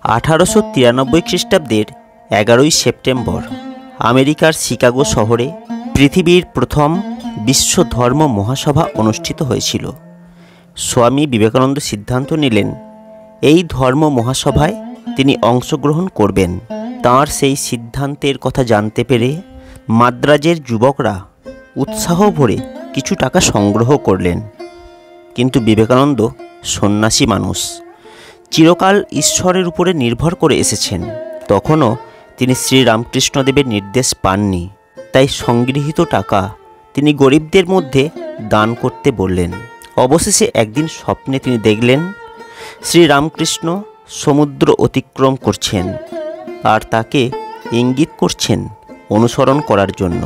1893 খ্রিস্টাব্দের 11ই সেপ্টেম্বর আমেরিকার শিকাগো শহরে পৃথিবীর প্রথম বিশ্ব ধর্ম মহাসভা অনুষ্ঠিত হয়েছিল। স্বামী বিবেকানন্দ সিদ্ধান্ত নিলেন এই ধর্ম মহাসভায় তিনি অংশগ্রহণ করবেন। তাঁর সেই সিদ্ধান্তের কথা জানতে পেরে মাদ্রাজের যুবকরা উৎসাহ ভরে কিছু টাকা সংগ্রহ করলেন। কিন্তু বিবেকানন্দ সন্ন্যাসী মানুষ, চিরকাল ঈশ্বরের উপরে নির্ভর করে এসেছেন। তখনও তিনি শ্রীরামকৃষ্ণদেবের নির্দেশ পাননি, তাই সংগৃহীত টাকা তিনি গরিবদের মধ্যে দান করতে বললেন। অবশেষে একদিন স্বপ্নে তিনি দেখলেন শ্রীরামকৃষ্ণ সমুদ্র অতিক্রম করছেন আর তাকে ইঙ্গিত করছেন অনুসরণ করার জন্য।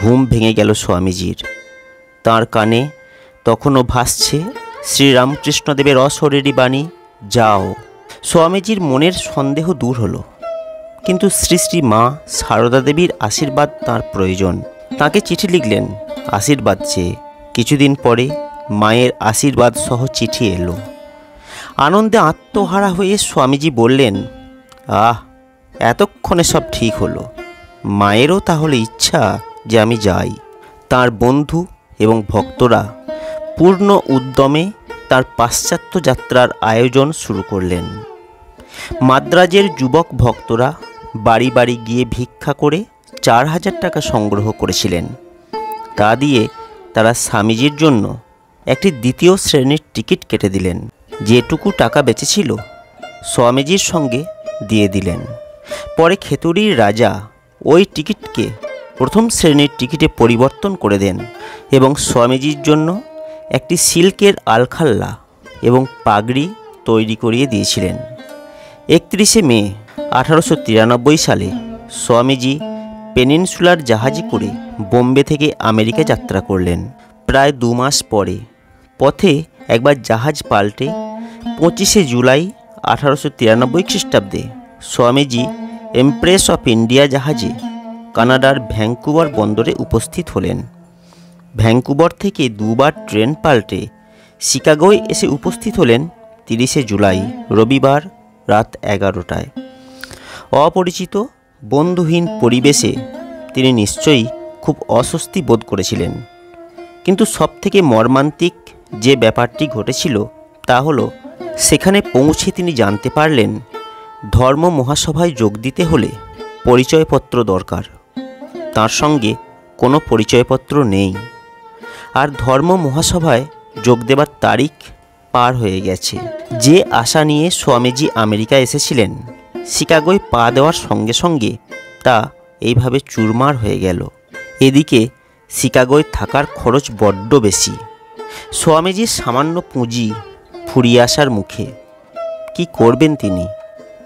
ঘুম ভেঙে গেল স্বামীজির। তাঁর কানে তখনও ভাসছে শ্রীরামকৃষ্ণদেবের অশরীরী বাণী, যাও। স্বামীজির মনের সন্দেহ দূর হলো, কিন্তু শ্রী শ্রী মা সারদা দেবীর আশীর্বাদ তাঁর প্রয়োজন। তাকে চিঠি লিখলেন আশীর্বাদ চেয়ে। কিছুদিন পরে মায়ের আশীর্বাদ সহ চিঠি এলো। আনন্দে আত্মহারা হয়ে স্বামীজি বললেন, আহ, এতক্ষণে সব ঠিক হলো। মায়েরও তাহলে ইচ্ছা যে আমি যাই। তার বন্ধু এবং ভক্তরা পূর্ণ উদ্যমে তার পাশ্চাত্য যাত্রার আয়োজন শুরু করলেন। মাদ্রাজের যুবক ভক্তরা বাড়ি বাড়ি গিয়ে ভিক্ষা করে 4000 টাকা সংগ্রহ করেছিলেন। তা দিয়ে তারা স্বামীজির জন্য একটি দ্বিতীয় শ্রেণীর টিকিট কেটে দিলেন। যেটুকু টাকা বেঁচেছিল স্বামীজির সঙ্গে দিয়ে দিলেন। পরে খেতুরির রাজা ওই টিকিটকে প্রথম শ্রেণীর টিকিটে পরিবর্তন করে দেন এবং স্বামীজির জন্য একটি সিল্কের আলখাল্লা এবং পাগড়ি তৈরি করিয়ে দিয়েছিলেন। 31শে মে 1893 সালে স্বামীজি পেনিনসুলার জাহাজে করে বোম্বে থেকে আমেরিকা যাত্রা করলেন। প্রায় 2 মাস পরে পথে একবার জাহাজ পাল্টে 25শে জুলাই 1893 খ্রিস্টাব্দে স্বামীজি এমপ্রেস অফ ইন্ডিয়া জাহাজে কানাডার ভ্যাঙ্কুভার বন্দরে উপস্থিত হলেন। ভ্যাঙ্কুভার থেকে 2 বার ট্রেন পাল্টে শিকাগোয় এসে উপস্থিত হলেন 30শে জুলাই রবিবার রাত 11টায়। অপরিচিত বন্ধুহীন পরিবেশে তিনি নিশ্চয়ই খুব অস্বস্তি বোধ করেছিলেন। কিন্তু সবথেকে মর্মান্তিক যে ব্যাপারটি ঘটেছিল তা হলো, সেখানে পৌঁছে তিনি জানতে পারলেন ধর্ম মহাসভায় যোগ দিতে হলে পরিচয়পত্র দরকার। তার সঙ্গে কোনো পরিচয়পত্র নেই, আর ধর্ম মহাসভায় যোগ দেবার তারিখ পার হয়ে গেছে। যে আশা নিয়ে স্বামীজি আমেরিকা এসেছিলেন, শিকাগোয় পা দেওয়ার সঙ্গে সঙ্গে তা এইভাবে চুরমার হয়ে গেল। এদিকে শিকাগোয় থাকার খরচ বড্ড বেশি। স্বামীজির সামান্য পুঁজি ফুরিয়ে আসার মুখে। কি করবেন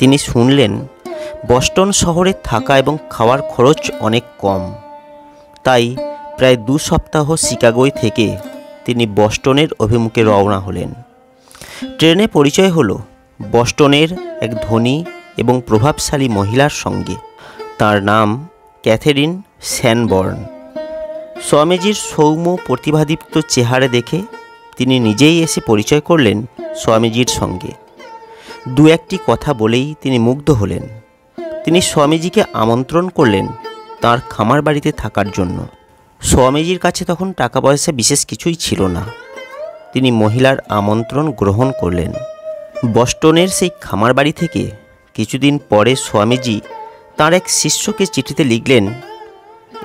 তিনি শুনলেন বস্টন শহরে থাকা এবং খাওয়ার খরচ অনেক কম। তাই প্রায় 2 সপ্তাহ শিকাগোয় থেকে তিনি বস্টনের অভিমুখে রওনা হলেন। ট্রেনে পরিচয় হলো বস্টনের এক ধনী এবং প্রভাবশালী মহিলার সঙ্গে। তার নাম ক্যাথেরিন স্যানবর্ন। স্বামীজির সৌম্য প্রতিভাদীপ্ত চেহারা দেখে তিনি নিজেই এসে পরিচয় করলেন স্বামীজির সঙ্গে। 2-1টি কথা বলেই তিনি মুগ্ধ হলেন। তিনি স্বামীজিকে আমন্ত্রণ করলেন তাঁর খামার বাড়িতে থাকার জন্য। স্বামীজির কাছে তখন টাকা পয়সা বিশেষ কিছুই ছিল না। তিনি মহিলার আমন্ত্রণ গ্রহণ করলেন। বস্টনের সেই খামার বাড়ি থেকে কিছুদিন পরে স্বামীজি তাঁর এক শিষ্যকে চিঠিতে লিখলেন,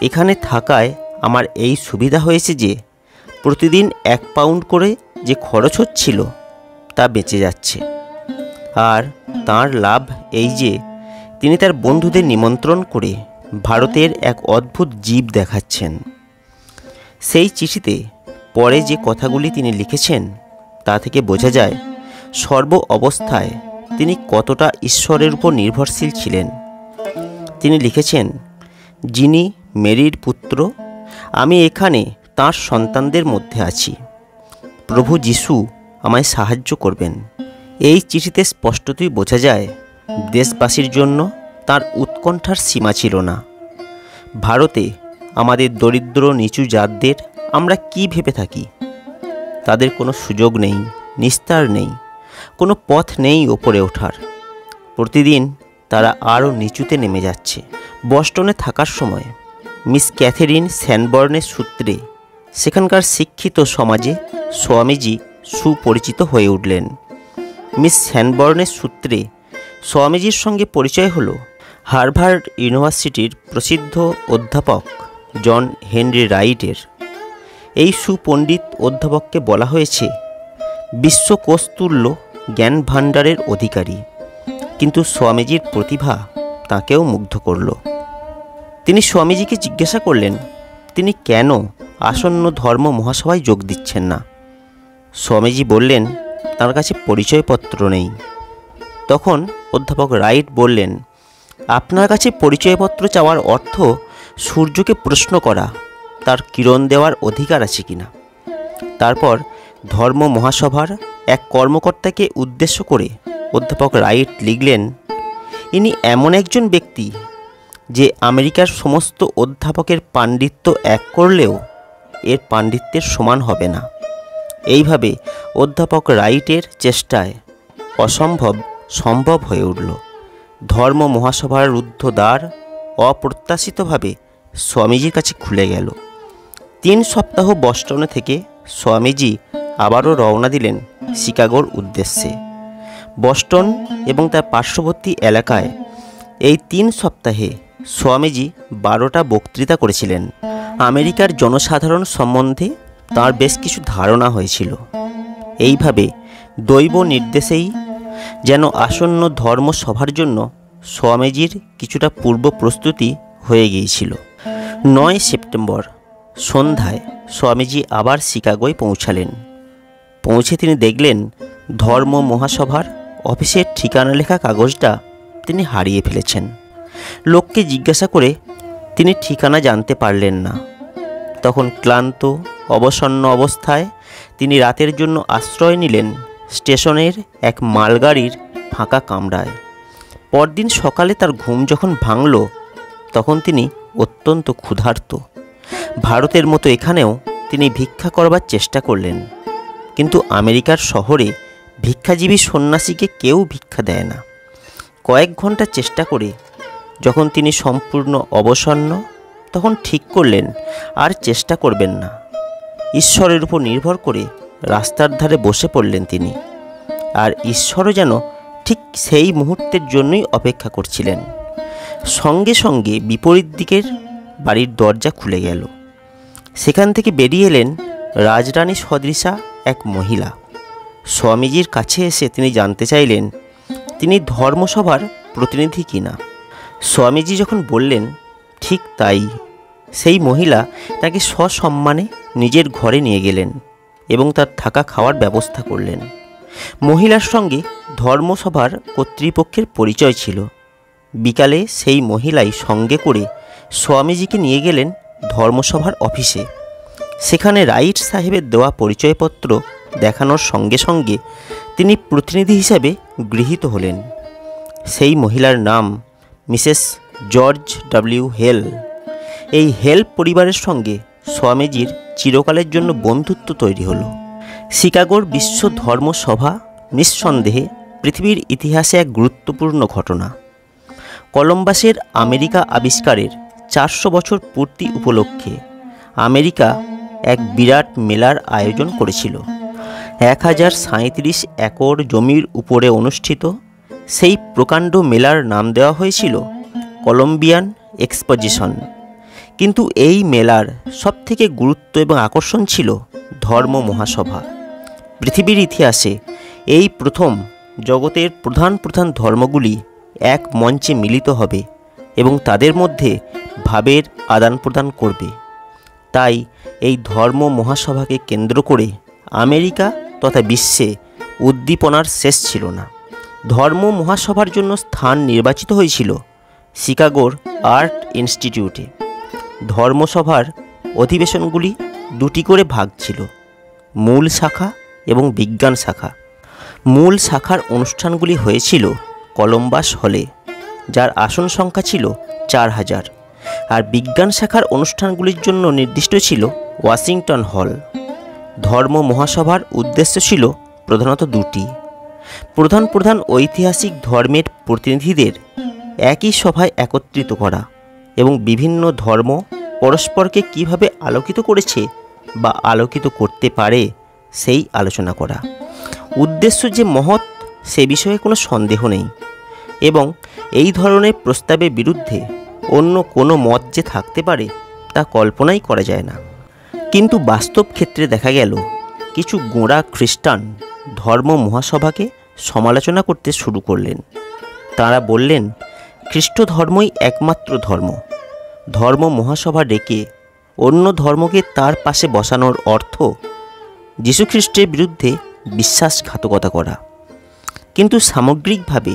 এখানে থাকায় আমার এই সুবিধা হয়েছে যে প্রতিদিন 1 পাউন্ড করে যে খরচ হচ্ছিল তা বেঁচে যাচ্ছে। আর তাঁর লাভ এই যে তিনি তার বন্ধুদের নিমন্ত্রণ করে ভারতের এক অদ্ভুত জীব দেখাচ্ছেন। সেই চিঠিতে পরে যে কথাগুলি তিনি লিখেছেন তা থেকে বোঝা যায় সর্ব অবস্থায় তিনি কতটা ঈশ্বরের উপর নির্ভরশীল ছিলেন। তিনি লিখেছেন, যিনি মেরির পুত্র, আমি এখানে তাঁর সন্তানদের মধ্যে আছি। প্রভু যিশু আমায় সাহায্য করবেন। এই চিঠিতে স্পষ্টতই বোঝা যায় দেশবাসীর জন্য তাঁর উৎকণ্ঠার সীমা ছিল না। ভারতে আমাদের দরিদ্র নিচু জাতদের আমরা কি ভেবে থাকি? তাদের কোনো সুযোগ নেই, নিস্তার নেই, কোনো পথ নেই ওপরে ওঠার। প্রতিদিন তারা আরও নিচুতে নেমে যাচ্ছে। বস্টনে থাকার সময় মিস ক্যাথেরিন স্যানবর্নের সূত্রে সেখানকার শিক্ষিত সমাজে স্বামীজি সুপরিচিত হয়ে উঠলেন। মিস স্যানবর্নের সূত্রে স্বামীজির সঙ্গে পরিচয় হলো হার্ভার্ড ইউনিভার্সিটির প্রসিদ্ধ অধ্যাপক জন হেনরি রাইটের। এই সুপণ্ডিত অধ্যাপককে বলা হয়েছে বিশ্বকোষতুল্য জ্ঞান ভাণ্ডারের অধিকারী, কিন্তু স্বামীজির প্রতিভা তাকেও মুগ্ধ করল। তিনি স্বামীজিকে জিজ্ঞাসা করলেন তিনি কেন আসন্ন ধর্ম মহাসভায় যোগ দিচ্ছেন না। স্বামীজি বললেন তার কাছে পরিচয়পত্র নেই। তখন অধ্যাপক রাইট বললেন, আপনার কাছে পরিচয়পত্র চাওয়ার অর্থ সূর্যকে প্রশ্ন করা তার কিরণ দেওয়ার অধিকার আছে কিনা। তারপর ধর্ম মহাসভার এক কর্মকর্তাকে উদ্দেশ্য করে অধ্যাপক রাইট লিখলেন, ইনি এমন একজন ব্যক্তি যে আমেরিকার সমস্ত অধ্যাপকের পাণ্ডিত্য এক করলেও এর পাণ্ডিত্যের সমান হবে না। এইভাবে অধ্যাপক রাইটের চেষ্টায় অসম্ভব সম্ভব হয়ে উঠল। ধর্ম মহাসভার রুদ্ধ দ্বার অপ্রত্যাশিতভাবে স্বামীজির কাছে খুলে গেল। 3 সপ্তাহ বস্টনে থেকে স্বামীজি আবারও রওনা দিলেন শিকাগোর উদ্দেশ্যে। বস্টন এবং তার পার্শ্ববর্তী এলাকায় এই 3 সপ্তাহে স্বামীজি 12টা বক্তৃতা করেছিলেন। আমেরিকার জনসাধারণ সম্বন্ধে তার বেশ কিছু ধারণা হয়েছিল। এইভাবে দৈব নির্দেশেই যেন আসন্ন ধর্মসভার জন্য স্বামীজির কিছুটা পূর্ব প্রস্তুতি হয়ে গিয়েছিল। 9 সেপ্টেম্বর সন্ধ্যায় স্বামীজি আবার শিকাগোয় পৌঁছালেন। পৌঁছে তিনি দেখলেন ধর্ম মহাসভার অফিসের ঠিকানা লেখা কাগজটা তিনি হারিয়ে ফেলেছেন। লোককে জিজ্ঞাসা করে তিনি ঠিকানা জানতে পারলেন না। তখন ক্লান্ত অবসন্ন অবস্থায় তিনি রাতের জন্য আশ্রয় নিলেন স্টেশনের এক মালগাড়ির ফাঁকা কামরায়। পরদিন সকালে তার ঘুম যখন ভাঙল তখন তিনি অত্যন্ত ক্ষুধার্ত। ভারতের মতো এখানেও তিনি ভিক্ষা করবার চেষ্টা করলেন, কিন্তু আমেরিকার শহরে ভিক্ষাজীবী সন্ন্যাসীকে কেউ ভিক্ষা দেয় না। কয়েক ঘন্টা চেষ্টা করে যখন তিনি সম্পূর্ণ অবসন্ন তখন ঠিক করলেন আর চেষ্টা করবেন না। ঈশ্বরের উপর নির্ভর করে রাস্তার ধারে বসে পড়লেন তিনি। আর ঈশ্বরও যেন ঠিক সেই মুহূর্তের জন্যই অপেক্ষা করছিলেন। সঙ্গে সঙ্গে বিপরীত দিকের বাড়ির দরজা খুলে গেল। সেখান থেকে বেরিয়ে এলেন রাজরানী সদৃশা এক মহিলা। স্বামীজির কাছে এসে তিনি জানতে চাইলেন তিনি ধর্মসভার প্রতিনিধি কিনা। স্বামীজি যখন বললেন ঠিক তাই, সেই মহিলা তাকে সসম্মানে নিজের ঘরে নিয়ে গেলেন এবং তার থাকা খাওয়ার ব্যবস্থা করলেন। মহিলার সঙ্গে ধর্মসভার কর্তৃপক্ষের পরিচয় ছিল। বিকালে সেই মহিলাই সঙ্গে করে স্বামীজিকে নিয়ে গেলেন ধর্মসভার অফিসে। সেখানে রাইট সাহেবের দেওয়া পরিচয়পত্র দেখানোর সঙ্গে সঙ্গে তিনি প্রতিনিধি হিসাবে গৃহীত হলেন। সেই মহিলার নাম মিসেস জর্জ ডব্লিউ হেল। এই হেল পরিবারের সঙ্গে স্বামীজির চিরকালের জন্য বন্ধুত্ব তৈরি হলো। শিকাগোর বিশ্ব ধর্ম সভা নিঃসন্দেহে পৃথিবীর ইতিহাসে এক গুরুত্বপূর্ণ ঘটনা। কলম্বাসের আমেরিকা আবিষ্কারের 400 বছর পূর্তি উপলক্ষে আমেরিকা এক বিরাট মেলার আয়োজন করেছিল। 1037 একর জমির উপরে অনুষ্ঠিত সেই প্রকাণ্ড মেলার নাম দেওয়া হয়েছিল কলম্বিয়ান এক্সপোজিশন। কিন্তু এই মেলার সবথেকে গুরুত্ব এবং আকর্ষণ ছিল ধর্ম মহাসভা। পৃথিবীর ইতিহাসে এই প্রথম জগতের প্রধান প্রধান ধর্মগুলি এক মঞ্চে মিলিত হবে এবং তাদের মধ্যে ভাবের আদান প্রদান করবে। তাই এই ধর্ম মহাসভাকে কেন্দ্র করে আমেরিকা তথা বিশ্বে উদ্দীপনার শেষ ছিল না। ধর্ম মহাসভার জন্য স্থান নির্বাচিত হয়েছিল শিকাগোর আর্ট ইনস্টিটিউটে। ধর্মসভার অধিবেশনগুলি 2টি করে ভাগ ছিল, মূল শাখা এবং বিজ্ঞান শাখা। মূল শাখার অনুষ্ঠানগুলি হয়েছিল কলম্বাস হলে, যার আসন সংখ্যা ছিল 4000, আর বিজ্ঞান শাখার অনুষ্ঠানগুলির জন্য নির্দিষ্ট ছিল ওয়াশিংটন হল। ধর্ম মহাসভার উদ্দেশ্য ছিল প্রধানত 2টি। প্রধান প্রধান ঐতিহাসিক ধর্মের প্রতিনিধিদের একই সভায় একত্রিত করা এবং বিভিন্ন ধর্ম পরস্পরকে কিভাবে আলোকিত করেছে বা আলোকিত করতে পারে সেই আলোচনা করা। উদ্দেশ্য যে মহৎ সে বিষয়ে কোনো সন্দেহ নেই, এবং এই ধরনের প্রস্তাবের বিরুদ্ধে অন্য কোনো মত যে থাকতে পারে তা কল্পনাই করা যায় না। কিন্তু বাস্তব ক্ষেত্রে দেখা গেল কিছু গোঁড়া খ্রিস্টান ধর্ম মহাসভাকে সমালোচনা করতে শুরু করলেন। তাঁরা বললেন, খ্রিস্ট ধর্মই একমাত্র ধর্ম। ধর্ম মহাসভা ডেকে অন্য ধর্মকে তার পাশে বসানোর অর্থ যীশুখ্রিস্টের বিরুদ্ধে বিশ্বাসঘাতকতা করা। কিন্তু সামগ্রিকভাবে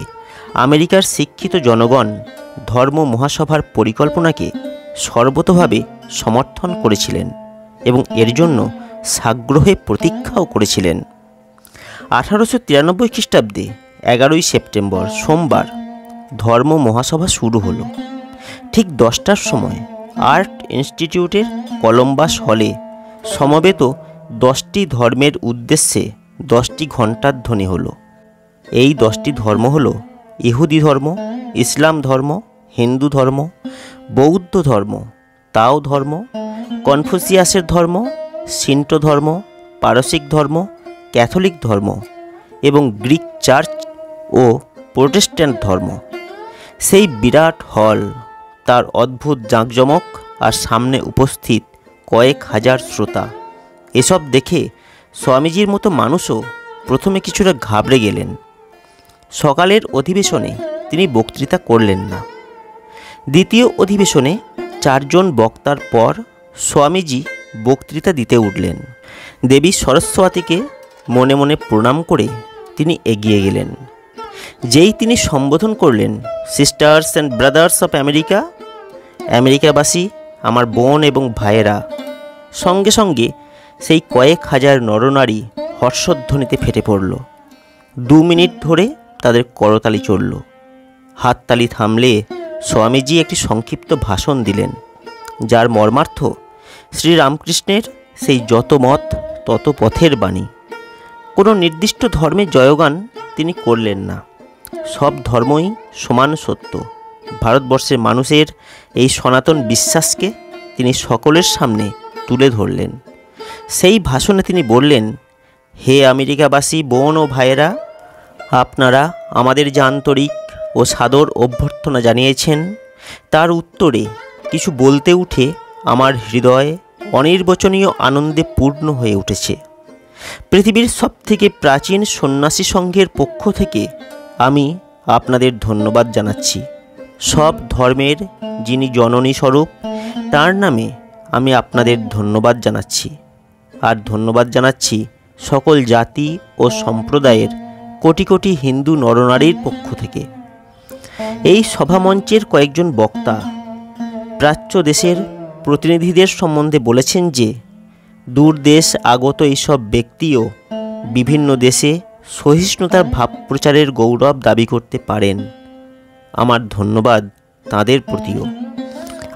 আমেরিকার শিক্ষিত জনগণ ধর্ম মহাসভার পরিকল্পনাকে সর্বতোভাবে সমর্থন করেছিলেন এবং এর জন্য সাগ্রহে প্রতীক্ষাও করেছিলেন। 1893 খ্রিস্টাব্দে 11ই সেপ্টেম্বর সোমবার ধর্ম মহাসভা শুরু হলো। ঠিক 10টার সময় আর্ট ইনস্টিটিউটের কলম্বাস হলে সমবেত 10টি ধর্মের উদ্দেশ্যে 10টি ঘণ্টার ধ্বনি হলো। এই 10টি ধর্ম হলো ইহুদি ধর্ম, ইসলাম ধর্ম, হিন্দু ধর্ম, বৌদ্ধ ধর্ম, তাও ধর্ম, কনফুসিয়াসের ধর্ম, শিন্টো ধর্ম, পারসিক ধর্ম, ক্যাথলিক ধর্ম এবং গ্রিক চার্চ ও প্রোটেস্ট্যান্ট ধর্ম। সেই বিরাট হল, তার অদ্ভুত জাঁকজমক আর সামনে উপস্থিত কয়েক হাজার শ্রোতা, এসব দেখে স্বামীজির মতো মানুষও প্রথমে কিছুটা ঘাবড়ে গেলেন। সকালের অধিবেশনে তিনি বক্তৃতা করলেন না। দ্বিতীয় অধিবেশনে 4 জন বক্তার পর স্বামীজি বক্তৃতা দিতে উঠলেন। দেবী সরস্বতীকে মনে মনে প্রণাম করে তিনি এগিয়ে গেলেন। যেই তিনি সম্বোধন করলেন, sisters and brothers of America, আমেরিকাবাসী আমার বোন এবং ভাইয়েরা, সঙ্গে সঙ্গে সেই কয়েক হাজার নরনারী হর্ষধ্বনিতে ফেটে পড়ল। 2 মিনিট ধরে তাদের করতালি চলল। হাততালি থামলে স্বামীজি একটি সংক্ষিপ্ত ভাষণ দিলেন, যার মর্মার্থ শ্রীরামকৃষ্ণের সেই যত মত তত পথের বাণী। কোনো নির্দিষ্ট ধর্মের জয়গান তিনি করলেন না। সব ধর্মই সমান সত্য। ভারতবর্ষের মানুষের এই সনাতন বিশ্বাসকে তিনি সকলের সামনে তুলে ধরলেন। সেই ভাষণে তিনি বললেন, হে আমেরিকাবাসী বোন ও ভাইয়েরা, আপনারা আমাদের যে আন্তরিক ও সাদর অভ্যর্থনা জানিয়েছেন, তার উত্তরে কিছু বলতে উঠে আমার হৃদয় অনির্বচনীয় আনন্দে পূর্ণ হয়ে উঠেছে। পৃথিবীর সবথেকে প্রাচীন সন্ন্যাসী সংঘের পক্ষ থেকে আমি আপনাদের ধন্যবাদ জানাচ্ছি। সব ধর্মের যিনি জননী স্বরূপ, তার নামে আমি আপনাদের ধন্যবাদ জানাচ্ছি। আর ধন্যবাদ জানাচ্ছি সকল জাতি ও সম্প্রদায়ের কোটি কোটি হিন্দু নরনারীর পক্ষ থেকে। এই সভামঞ্চের কয়েকজন বক্তা প্রাচ্য দেশের প্রতিনিধিদের সম্বন্ধে বলেছেন যে দূর দেশ আগত এইসব ব্যক্তিও বিভিন্ন দেশে সহিষ্ণুতার ভাব প্রচারের গৌরব দাবি করতে পারেন। আমার ধন্যবাদ তাদের প্রতিও।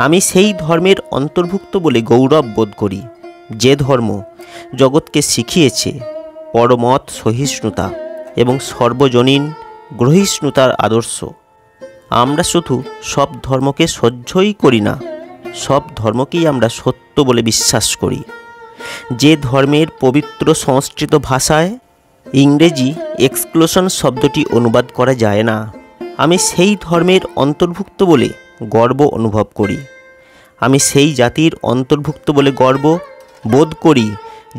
আমি সেই ধর্মের অন্তর্ভুক্ত বলে গৌরব বোধ করি যে ধর্ম জগৎকে শিখিয়েছে পরমত সহিষ্ণুতা এবং সর্বজনীন গ্রহিষ্ণুতার আদর্শ। আমরা শুধু সব ধর্মকে সহ্যই করি না, সব ধর্মকেই আমরা সত্য বলে বিশ্বাস করি। যে ধর্মের পবিত্র সংস্কৃত ভাষায় ইংরেজি এক্সক্লুশন শব্দটি অনুবাদ করা যায় না, আমি সেই ধর্মের অন্তর্ভুক্ত বলে গর্ব অনুভব করি। আমি সেই জাতির অন্তর্ভুক্ত বলে গর্ব বোধ করি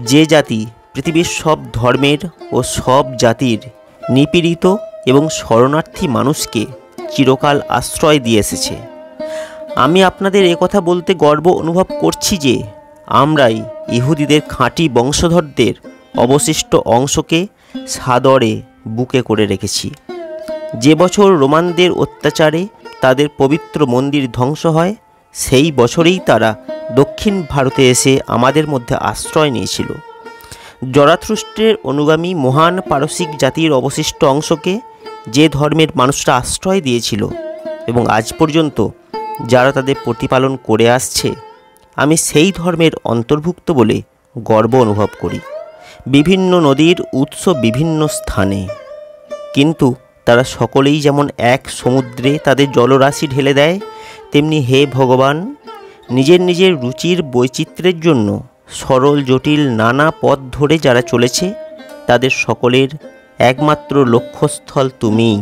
যে জাতি পৃথিবীর সব ধর্মের ও সব জাতির নিপীড়িত এবং শরণার্থী মানুষকে চিরকাল আশ্রয় দিয়ে এসেছে। আমি আপনাদের একথা বলতে গর্ব অনুভব করছি যে আমরাই ইহুদিদের খাঁটি বংশধরদের অবশিষ্ট অংশকে সাদরে বুকে করে রেখেছি। যে বছর রোমানদের অত্যাচারে তাদের পবিত্র মন্দির ধ্বংস হয়, সেই বছরেই তারা দক্ষিণ ভারতে এসে আমাদের মধ্যে আশ্রয় নিয়েছিল। জরাথুস্ট্রের অনুগামী মহান পারসিক জাতির অবশিষ্ট অংশকে যে ধর্মের মানুষরা আশ্রয় দিয়েছিল এবং আজ পর্যন্ত যারা তাদের প্রতিপালন করে আসছে, আমি সেই ধর্মের অন্তর্ভুক্ত বলে গর্ব অনুভব করি। বিভিন্ন নদীর উৎস বিভিন্ন স্থানে, কিন্তু তারা সকলেই যেমন এক সমুদ্রে তাদের জলরাশি ঢেলে দেয়, তেমনি হে ভগবান, নিজের নিজের রুচির বৈচিত্র্যের জন্য সরল জটিল নানা পথ ধরে যারা চলেছে, তাদের সকলের একমাত্র লক্ষ্যস্থল তুমিই।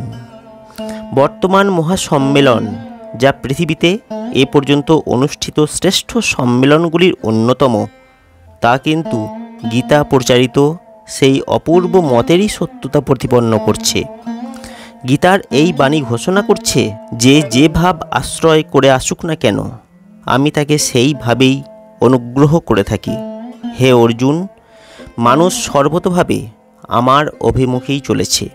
বর্তমান মহাসম্মেলন, যা পৃথিবীতে এ পর্যন্ত অনুষ্ঠিত শ্রেষ্ঠ সম্মেলনগুলির অন্যতম, তা কিন্তু গীতা প্রচারিত সেই অপূর্ব মতেরই সত্যতা প্রতিপন্ন করছে। গীতার এই বাণী ঘোষণা করছে যে যে ভাব আশ্রয় করে আসুক না কেন, আমি তাকে সেইভাবেই অনুগ্রহ করে থাকি। হে অর্জুন, মানুষ সর্বতোভাবে আমার অভিমুখেই চলেছে।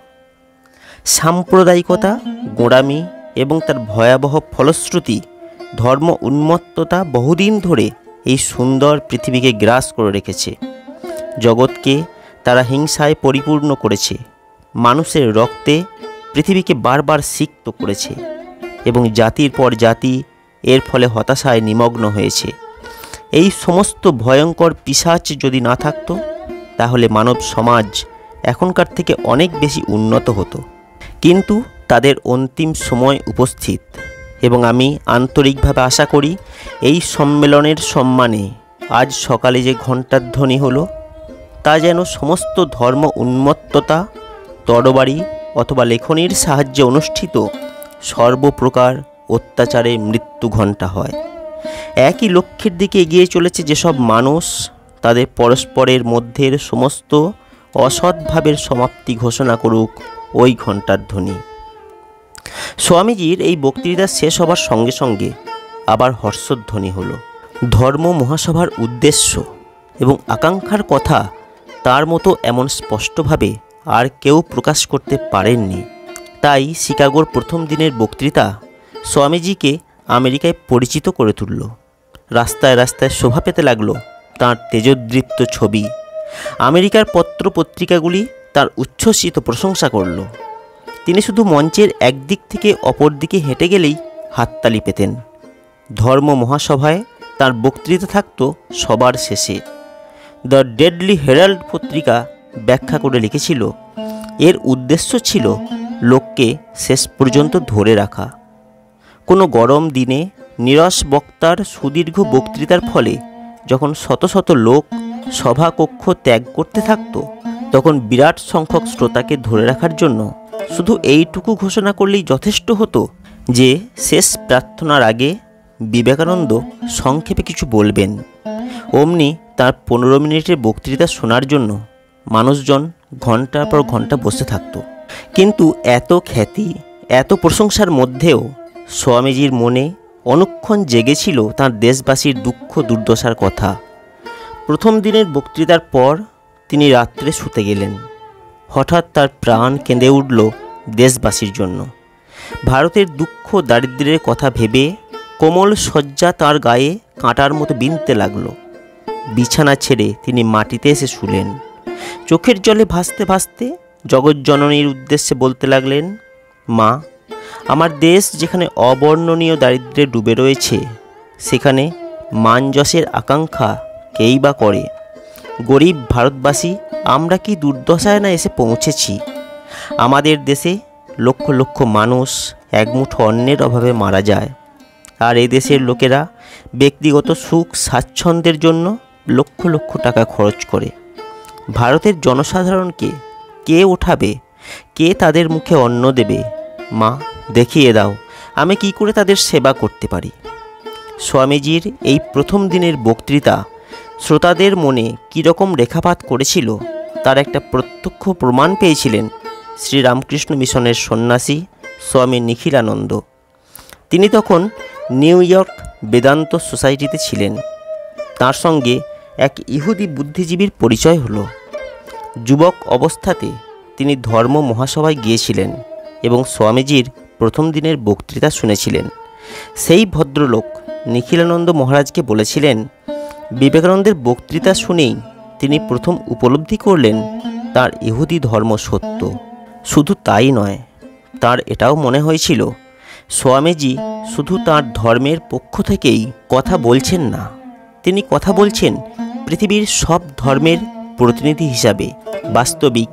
সাম্প্রদায়িকতা, গোঁড়ামি এবং তার ভয়াবহ ফলশ্রুতি, ধর্ম উন্মত্ততা বহুদিন ধরে এই সুন্দর পৃথিবীকে গ্রাস করে রেখেছে। জগৎকে তারা হিংসায় পরিপূর্ণ করেছে, মানুষের রক্তে পৃথিবীকে বারবার সিক্ত করেছে এবং জাতির পর জাতি এর ফলে হতাশায় নিমগ্ন হয়েছে। এই সমস্ত ভয়ঙ্কর পিশাচ যদি না থাকতো, তাহলে মানব সমাজ এখনকার থেকে অনেক বেশি উন্নত হতো। কিন্তু তাদের অন্তিম সময় উপস্থিত এবং আমি আন্তরিকভাবে আশা করি এই সম্মেলনের সম্মানে আজ সকালে যে ঘণ্টার ধ্বনি হলো, তা যেন সমস্ত ধর্ম উন্মত্ততা, তরবারি অথবা লেখনীর সাহায্যে অনুষ্ঠিত সর্বপ্রকার অত্যাচারে মৃত্যু ঘণ্টা হয়। একই লক্ষ্যের দিকে এগিয়ে চলেছে যেসব মানুষ, তাদের পরস্পরের মধ্যের সমস্ত অসৎভাবের সমাপ্তি ঘোষণা করুক ওই ঘণ্টার ধ্বনি। স্বামীজির এই বক্তৃতা শেষ হবার সঙ্গে সঙ্গে আবার হর্ষধ্বনি হলো। ধর্ম মহাসভার উদ্দেশ্য এবং আকাঙ্ক্ষার কথা তার মতো এমন স্পষ্টভাবে আর কেউ প্রকাশ করতে পারেননি। তাই শিকাগোর প্রথম দিনের বক্তৃতা স্বামীজিকে আমেরিকায় পরিচিত করে তুলল। রাস্তায় রাস্তায় শোভা পেতে লাগলো তাঁর তেজোদৃপ্ত ছবি। আমেরিকার পত্র পত্রিকাগুলি তার উচ্ছ্বসিত প্রশংসা করল। তিনি শুধু মঞ্চের একদিক থেকে অপর দিকে হেঁটে গেলেই হাততালি পেতেন। ধর্ম মহাসভায় তার বক্তৃতা থাকত সবার শেষে। দ্য ডেডলি হেরাল্ড পত্রিকা ব্যাখ্যা করে লিখেছিল, এর উদ্দেশ্য ছিল লোককে শেষ পর্যন্ত ধরে রাখা। কোনো গরম দিনে নীরস বক্তার সুদীর্ঘ বক্তৃতার ফলে যখন শত শত লোক সভাকক্ষ ত্যাগ করতে থাকত, তখন বিরাট সংখ্যক শ্রোতাকে ধরে রাখার জন্য শুধু এইটুকু ঘোষণা করলেই যথেষ্ট হতো যে শেষ প্রার্থনার আগে বিবেকানন্দ সংক্ষেপে কিছু বলবেন। অমনি তার 15 মিনিটের বক্তৃতা শোনার জন্য মানুষজন ঘন্টার পর ঘন্টা বসে থাকত। কিন্তু এত খ্যাতি, এত প্রশংসার মধ্যেও স্বামীজির মনে অনুক্ষণ জেগেছিল তাঁর দেশবাসীর দুঃখ দুর্দশার কথা। প্রথম দিনের বক্তৃতার পর তিনি রাত্রে শুতে গেলেন। হঠাৎ তার প্রাণ কেঁদে উঠল দেশবাসীর জন্য। ভারতের দুঃখ দারিদ্র্যের কথা ভেবে কোমল শয্যা তাঁর গায়ে কাঁটার মতো বিনতে লাগলো। বিছানা ছেড়ে তিনি মাটিতে এসে শুলেন। চোখের জলে ভাসতে ভাসতে জগৎজননীর উদ্দেশ্যে বলতে লাগলেন, মা, আমার দেশ যেখানে অবর্ণনীয় দারিদ্র্যে ডুবে রয়েছে, সেখানে মান যশের আকাঙ্ক্ষা কেই বা করে? গরিব ভারতবাসী আমরা কি দুর্দশায় না এসে পৌঁছেছি? আমাদের দেশে লক্ষ লক্ষ মানুষ একমুঠো অন্নের অভাবে মারা যায়, আর এই দেশের লোকেরা ব্যক্তিগত সুখ স্বাচ্ছন্দ্যের জন্য লক্ষ লক্ষ টাকা খরচ করে। ভারতের জনসাধারণকে কে ওঠাবে? কে তাদের মুখে অন্ন দেবে? মা, দেখিয়ে দাও আমি কি করে তাদের সেবা করতে পারি। স্বামীজির এই প্রথম দিনের বক্তৃতা শ্রোতাদের মনে কীরকম রেখাপাত করেছিল তার একটা প্রত্যক্ষ প্রমাণ পেয়েছিলেন শ্রীরামকৃষ্ণ মিশনের সন্ন্যাসী স্বামী নিখিলানন্দ। তিনি তখন নিউ ইয়র্ক বেদান্ত সোসাইটিতে ছিলেন। তার সঙ্গে এক ইহুদি বুদ্ধিজীবীর পরিচয় হলো। যুবক অবস্থাতে তিনি ধর্ম মহাসভায় গিয়েছিলেন এবং স্বামীজির প্রথম দিনের বক্তৃতা শুনেছিলেন। সেই ভদ্রলোক নিখিলানন্দ মহারাজকে বলেছিলেন, বিবেকানন্দের বক্তৃতা শুনেই তিনি প্রথম উপলব্ধি করলেন তার ইহুদি ধর্ম সত্য। শুধু তাই নয়, তার এটাও মনে হয়েছিল স্বামীজি শুধু তার ধর্মের পক্ষ থেকেই কথা বলছেন না, তিনি কথা বলছেন পৃথিবীর সব ধর্মের প্রতিনিধি হিসাবে। বাস্তবিক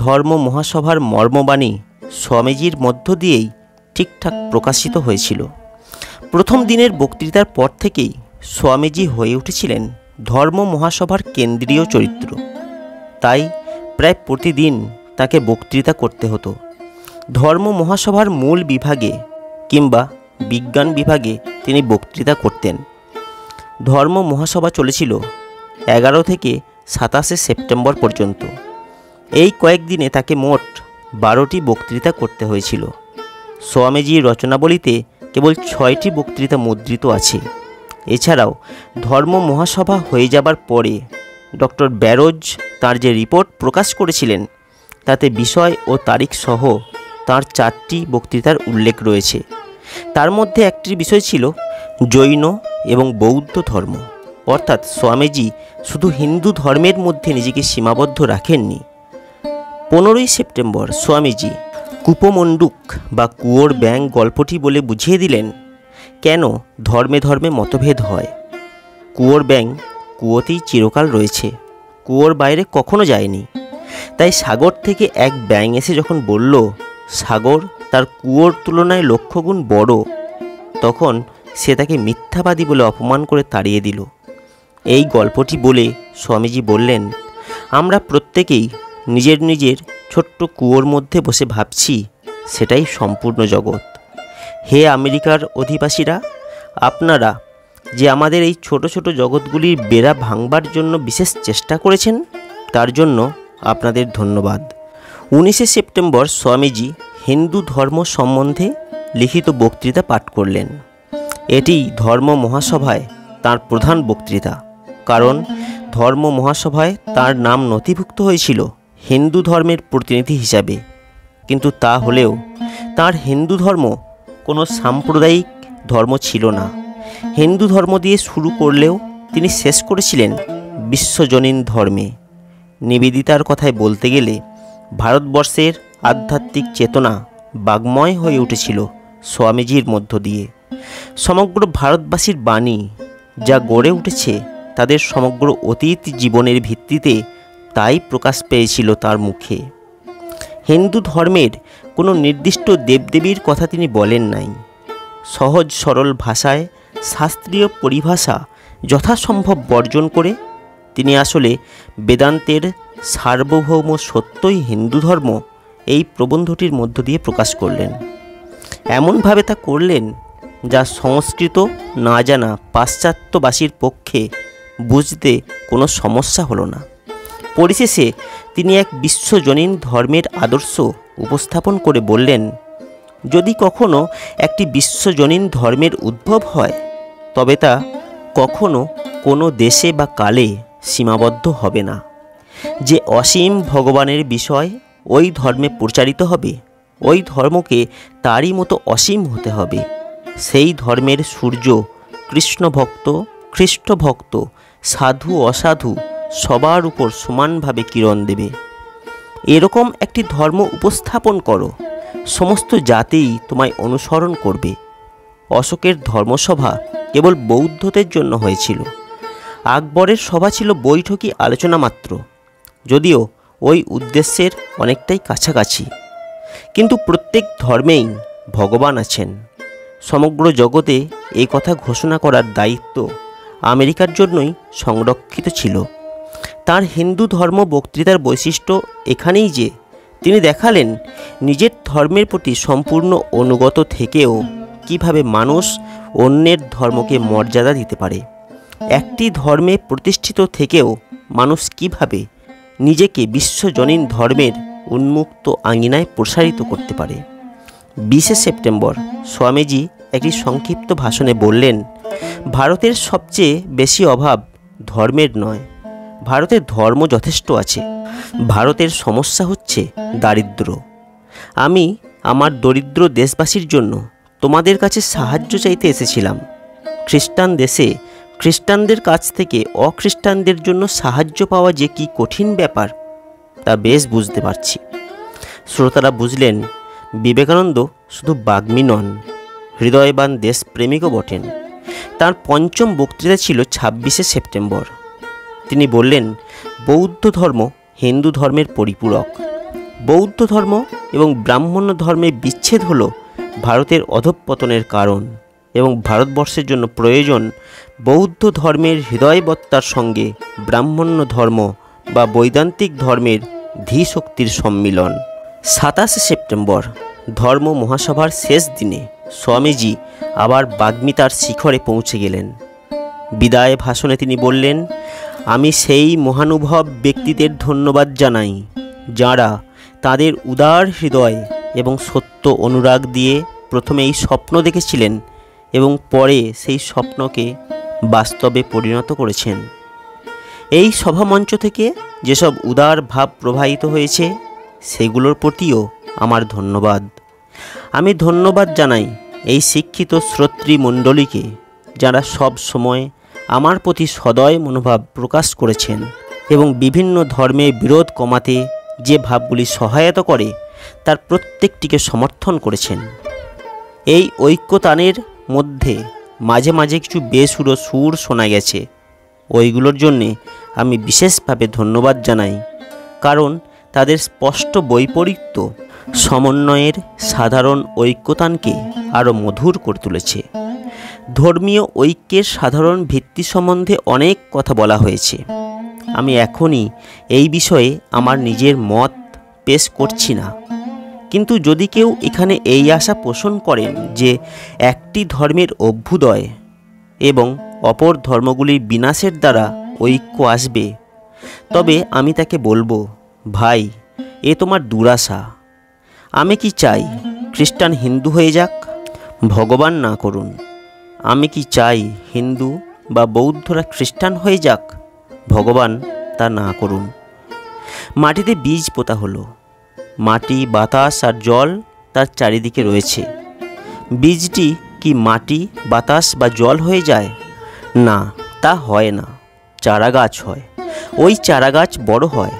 ধর্ম মহাসভার মর্মবাণী স্বামীজির মধ্য দিয়েই ঠিকঠাক প্রকাশিত হয়েছিল। প্রথম দিনের বক্তৃতার পর থেকেই স্বামীজি হয়ে উঠেছিলেন ধর্ম মহাসভার কেন্দ্রীয় চরিত্র। তাই প্রায় প্রতিদিন তাকে বক্তৃতা করতে হতো। ধর্ম মহাসভার মূল বিভাগে কিংবা বিজ্ঞান বিভাগে তিনি বক্তৃতা করতেন। ধর্ম মহাসভা চলেছিল 11 থেকে 27 সেপ্টেম্বর পর্যন্ত। এই কয়েকদিনে তাকে মোট 12টি বক্তৃতা করতে হয়েছিল। স্বামীজির রচনাবলিতে কেবল 6টি বক্তৃতা মুদ্রিত আছে। এছাড়াও ধর্ম মহাসভা হয়ে যাবার পরে ডক্টর ব্যারোজ তার যে রিপোর্ট প্রকাশ করেছিলেন তাতে বিষয় ও তারিখ সহ তার 4টি বক্তৃতার উল্লেখ রয়েছে। তার মধ্যে একটি বিষয় ছিল জৈন এবং বৌদ্ধ ধর্ম, অর্থাৎ স্বামীজি শুধু হিন্দু ধর্মের মধ্যে নিজেকে সীমাবদ্ধ রাখেননি। 15ই সেপ্টেম্বর স্বামীজি কূপমণ্ডুক বা কুয়োর ব্যাঙ গল্পটি বলে বুঝিয়ে দিলেন কেন ধর্মে ধর্মে মতভেদ হয়। কুয়োর ব্যাঙ কুয়োতেই চিরকাল রয়েছে, কুয়োর বাইরে কখনো যায়নি। তাই সাগর থেকে এক ব্যাঙ এসে যখন বলল সাগর তার কুয়োর তুলনায় লক্ষগুণ বড়, তখন সে তাকে মিথ্যাবাদী বলে অপমান করে তাড়িয়ে দিল। এই গল্পটি বলে স্বামীজি বললেন, আমরা প্রত্যেকেই নিজের নিজের ছোট্ট কুয়োর মধ্যে বসে ভাবছি সেটাই সম্পূর্ণ জগৎ। হে আমেরিকার অধিবাসীরা, আপনারা যে আমাদের এই ছোট ছোট জগৎগুলির বেড়া ভাঙবার জন্য বিশেষ চেষ্টা করেছেন, তার জন্য আপনাদের ধন্যবাদ। 19শে সেপ্টেম্বর স্বামীজি হিন্দু ধর্ম সম্বন্ধে লিখিত বক্তৃতা পাঠ করলেন। এটি ধর্ম মহাসভায় তার প্রধান বক্তৃতা, কারণ ধর্ম মহাসভায় তার নাম নথিভুক্ত হয়েছিল হিন্দু ধর্মের প্রতিনিধি হিসাবে। কিন্তু তা হলেও তার হিন্দু ধর্ম কোনো সাম্প্রদায়িক ধর্ম ছিল না। হিন্দু ধর্ম দিয়ে শুরু করলেও তিনি শেষ করেছিলেন বিশ্বজনীন ধর্মে। নিবেদিতার কথায় বলতে গেলে ভারতবর্ষের আধ্যাত্মিক চেতনা বাগ্ময় হয়ে উঠেছিল স্বামীজির মধ্য দিয়ে। সমগ্র ভারতবাসীর বাণী যা গড়ে উঠেছে তাদের সমগ্র অতীত জীবনের ভিত্তিতে তাই প্রকাশ পেয়েছিল তার মুখে। হিন্দু ধর্মের কোনো নির্দিষ্ট দেবদেবীর কথা তিনি বলেন নাই। সহজ সরল ভাষায় শাস্ত্রীয় পরিভাষা যথাসম্ভব বর্জন করে তিনি আসলে বেদান্তের সার্বভৌম সত্যই হিন্দু ধর্ম এই প্রবন্ধটির মধ্য দিয়ে প্রকাশ করলেন। এমনভাবে তা করলেন যা সংস্কৃত না জানা পাশ্চাত্যবাসীর পক্ষে বুঝতে কোনো সমস্যা হলো না। পরিশেষে তিনি এক বিশ্বজনীন ধর্মের আদর্শ উপস্থাপন করে বললেন, যদি কখনো একটি বিশ্বজনীন ধর্মের উদ্ভব হয় তবে তা কখনো কোনো দেশে বা কালে সীমাবদ্ধ হবে না। যে অসীম ভগবানের বিষয় ওই ধর্মে প্রচারিত হবে, ওই ধর্মকে তারই মতো অসীম হতে হবে। সেই ধর্মের সূর্য কৃষ্ণ ভক্ত, খ্রিস্ট ভক্ত, সাধু অসাধু সবার উপর সমানভাবে কিরণ দেবে। এরকম একটি ধর্ম উপস্থাপন করো, সমস্ত জাতিই তোমায় অনুসরণ করবে। অশোকের ধর্মসভা কেবল বৌদ্ধদের জন্য হয়েছিল। আকবরের সভা ছিল বৈঠকি আলোচনা মাত্র, যদিও ওই উদ্দেশ্যের অনেকটাই কাছাকাছি। কিন্তু প্রত্যেক ধর্মেই ভগবান আছেন। সমগ্র জগতে এই কথা ঘোষণা করার দায়িত্ব আমেরিকার জন্যই সংরক্ষিত ছিল। তার হিন্দু ধর্ম বক্তৃতার বৈশিষ্ট্য এখানেই যে তিনি দেখালেন নিজের ধর্মের প্রতি সম্পূর্ণ অনুগত থেকেও কিভাবে মানুষ অন্যের ধর্মকে মর্যাদা দিতে পারে। একটি ধর্মে প্রতিষ্ঠিত থেকেও মানুষ কিভাবে নিজেকে বিশ্বজনীন ধর্মের উন্মুক্ত আঙিনায় প্রসারিত করতে পারে। 20শে সেপ্টেম্বর স্বামীজি একটি সংক্ষিপ্ত ভাষণে বললেন, ভারতের সবচেয়ে বেশি অভাব ধর্মের নয়, ভারতের ধর্ম যথেষ্ট আছে। ভারতের সমস্যা হচ্ছে দারিদ্র। আমি আমার দরিদ্র দেশবাসীর জন্য তোমাদের কাছে সাহায্য চাইতে এসেছিলাম। খ্রিস্টান দেশে খ্রিস্টানদের কাছ থেকে অখ্রিস্টানদের জন্য সাহায্য পাওয়া যে কি কঠিন ব্যাপার তা বেশ বুঝতে পারছি। শ্রোতারা বুঝলেন বিবেকানন্দ শুধু বাগ্মী নন, হৃদয়বান দেশপ্রেমিকও বটেন। তার পঞ্চম বক্তৃতা ছিল 26শে সেপ্টেম্বর। তিনি বললেন, বৌদ্ধ ধর্ম হিন্দু ধর্মের পরিপূরক। বৌদ্ধ ধর্ম এবং ব্রাহ্মণ্য ধর্মের বিচ্ছেদ হল ভারতের অধঃপতনের কারণ এবং ভারতবর্ষের জন্য প্রয়োজন বৌদ্ধ ধর্মের হৃদয়বত্তার সঙ্গে ব্রাহ্মণ্য ধর্ম বা বৈদান্তিক ধর্মের ধীশক্তির সম্মিলন। 27 সেপ্টেম্বর ধর্ম মহাসভার শেষ দিনে স্বামীজি আবার বাগ্মিতার শিখরে পৌঁছে গেলেন। বিদায় ভাষণে তিনি বললেন, আমি সেই মহানুভব ব্যক্তিদের ধন্যবাদ জানাই যাঁরা তাদের উদার হৃদয় এবং সত্য অনুরাগ দিয়ে প্রথমে এই স্বপ্ন দেখেছিলেন এবং পরে সেই স্বপ্নকে বাস্তবে পরিণত করেছেন। এই সভামঞ্চ থেকে যেসব উদার ভাব প্রবাহিত হয়েছে সেগুলোর প্রতিও আমার ধন্যবাদ। আমি ধন্যবাদ জানাই এই শিক্ষিত শ্রোতৃমণ্ডলীকে যারা সব সময় আমার প্রতি সদয় মনোভাব প্রকাশ করেছেন এবং বিভিন্ন ধর্মের বিরোধ কমাতে যে ভাবগুলি সহায়তা করে তার প্রত্যেকটিকে সমর্থন করেছেন। এই ঐক্যতানের মধ্যে মাঝে মাঝে কিছু বেসুরো সুর শোনা গেছে, ওইগুলোর জন্যে আমি বিশেষভাবে ধন্যবাদ জানাই, কারণ তাদের স্পষ্ট বৈপরীত্য সমন্বয়ের সাধারণ ঐক্যতানকে আরও মধুর করে তুলেছে। ধর্মীয় ঐক্যের সাধারণ ভিত্তি সম্বন্ধে অনেক কথা বলা হয়েছে। আমি এখনই এই বিষয়ে আমার নিজের মত পেশ করছি না, কিন্তু যদি কেউ এখানে এই আশা পোষণ করেন যে একটি ধর্মের অভ্যুদয় এবং অপর ধর্মগুলির বিনাশের দ্বারা ঐক্য আসবে, তবে আমি তাকে বলবো, ভাই, এ তোমার দুরাশা। আমি কি চাই খ্রিস্টান হিন্দু হয়ে যাক? ভগবান না করুন। আমি কি চাই হিন্দু বা বৌদ্ধরা খ্রিস্টান হয়ে যাক? ভগবান তা না করুন। মাটিতে বীজ পোতা হলো, মাটি, বাতাস আর জল তার চারিদিকে রয়েছে। বীজটি কি মাটি, বাতাস বা জল হয়ে যায়? না, তা হয় না। চারাগাছ হয়। ওই চারাগাছ বড় হয়,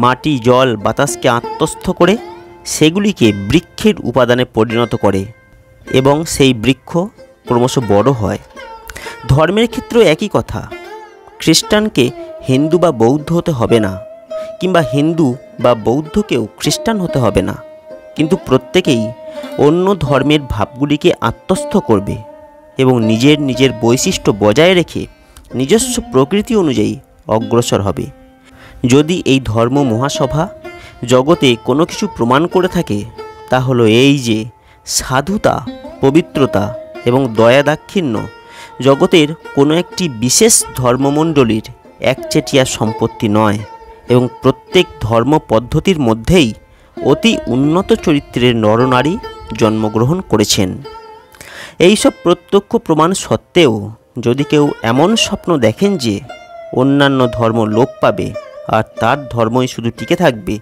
মাটি, জল, বাতাসকে আত্মস্থ করে সেগুলিকে বৃক্ষের উপাদানে পরিণত করে এবং সেই বৃক্ষ ক্রমশ বড় হয়। ধর্মের ক্ষেত্রেও একই কথা। খ্রিস্টানকে হিন্দু বা বৌদ্ধ হতে হবে না, কিংবা হিন্দু বা বৌদ্ধকেও খ্রিস্টান হতে হবে না, কিন্তু প্রত্যেকেই অন্য ধর্মের ভাবগুলিকে আত্মস্থ করবে এবং নিজের নিজের বৈশিষ্ট্য বজায় রেখে নিজস্ব প্রকৃতি অনুযায়ী অগ্রসর হবে। যদি এই ধর্ম মহাসভা জগতে কোনো কিছু প্রমাণ করে থাকে, তা হলো এই যে সাধুতা, পবিত্রতা এবং দয়া দাক্ষিণ্য জগতের কোনো একটি বিশেষ ধর্মমণ্ডলীর একচেটিয়া সম্পত্তি নয় এবং প্রত্যেক ধর্ম পদ্ধতির মধ্যেই অতি উন্নত চরিত্রের নরনারী জন্মগ্রহণ করেছেন। এইসব প্রত্যক্ষ প্রমাণ সত্ত্বেও যদি কেউ এমন স্বপ্ন দেখেন যে অন্যান্য ধর্ম লোপ পাবে আর তার ধর্মই শুধু টিকে থাকবে,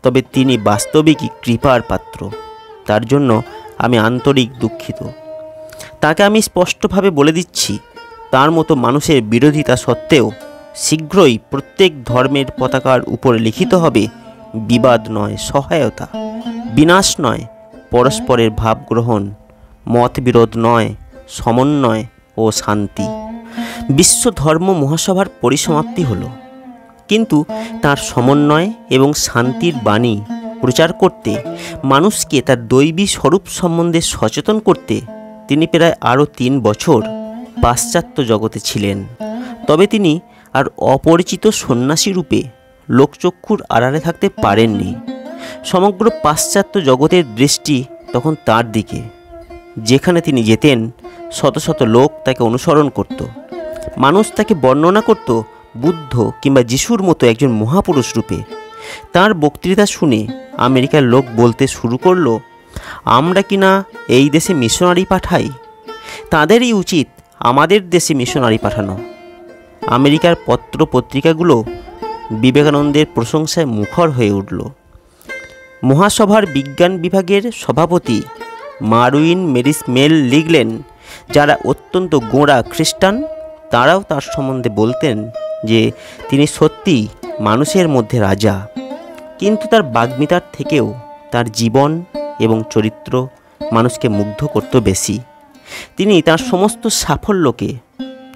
তবে তিনি বাস্তবিকই কৃপার পাত্র। তার জন্য আমি আন্তরিক দুঃখিত। তাকে আমি স্পষ্টভাবে বলে দিচ্ছি, তার মতো মানুষের বিরোধিতা সত্ত্বেও শীঘ্রই প্রত্যেক ধর্মের পতাকার উপরে লিখিত হবে বিবাদ নয় সহায়তা, বিনাশ নয় পরস্পরের ভাব গ্রহণ, মতবিরোধ নয় সমন্বয় ও শান্তি। বিশ্ব ধর্ম মহাসভার পরিসমাপ্তি হলো, কিন্তু তার সমন্বয় এবং শান্তির বাণী প্রচার করতে, মানুষকে তার দৈবী স্বরূপ সম্বন্ধে সচেতন করতে তিনি প্রায় আরও 3 বছর পাশ্চাত্য জগতে ছিলেন। তবে তিনি আর অপরিচিত সন্ন্যাসী রূপে লোকচক্ষুর আড়ালে থাকতে পারেননি। সমগ্র পাশ্চাত্য জগতের দৃষ্টি তখন তার দিকে। যেখানে তিনি যেতেন শত শত লোক তাকে অনুসরণ করত। মানুষ তাকে বর্ণনা করত বুদ্ধ কিংবা যিশুর মতো একজন মহাপুরুষ রূপে। তার বক্তৃতা শুনে আমেরিকার লোক বলতে শুরু করলো, আমরা কিনা এই দেশে মিশনারি পাঠাই, তাদেরই উচিত আমাদের দেশে মিশনারি পাঠানো। আমেরিকার পত্র পত্রিকাগুলো বিবেকানন্দের প্রশংসায় মুখর হয়ে উঠল। মহাসভার বিজ্ঞান বিভাগের সভাপতি মারউইন মেরিস-মেল লিখলেন, যারা অত্যন্ত গোঁড়া খ্রিস্টান তারাও তার সম্বন্ধে বলতেন যে তিনি সত্যিই মানুষের মধ্যে রাজা। কিন্তু তার বাগ্মিতার থেকেও তার জীবন এবং চরিত্র মানুষকে মুগ্ধ করত বেশি। তিনি তার সমস্ত সাফল্যকে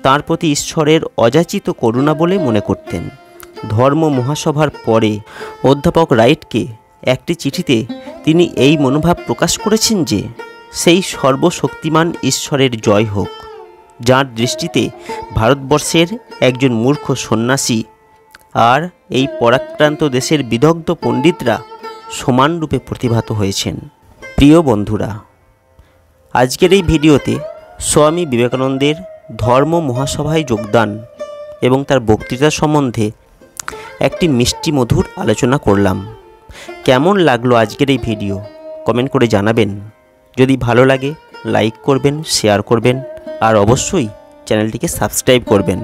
তার প্রতি ঈশ্বরের অযাচিত করুণা বলে মনে করতেন। ধর্ম মহাসভার পরে অধ্যাপক রাইটকে একটি চিঠিতে তিনি এই মনোভাব প্রকাশ করেছেন যে সেই সর্বশক্তিমান ঈশ্বরের জয় হোক, যার দৃষ্টিতে ভারতবর্ষের একজন মূর্খ সন্ন্যাসী আর এই পরাক্রান্ত দেশের বিদগ্ধ পণ্ডিতরা সমানরূপে প্রতিভাত হয়েছেন। প্রিয় বন্ধুরা, আজকের এই ভিডিওতে স্বামী বিবেকানন্দের ধর্ম মহাসভায় যোগদান এবং তার বক্তৃতা সম্বন্ধে একটি মিষ্টি মধুর আলোচনা করলাম। কেমন লাগলো আজকের এই ভিডিও কমেন্ট করে জানাবেন। যদি ভালো লাগে লাইক করবেন, শেয়ার করবেন আর অবশ্যই চ্যানেলটিকে সাবস্ক্রাইব করবেন।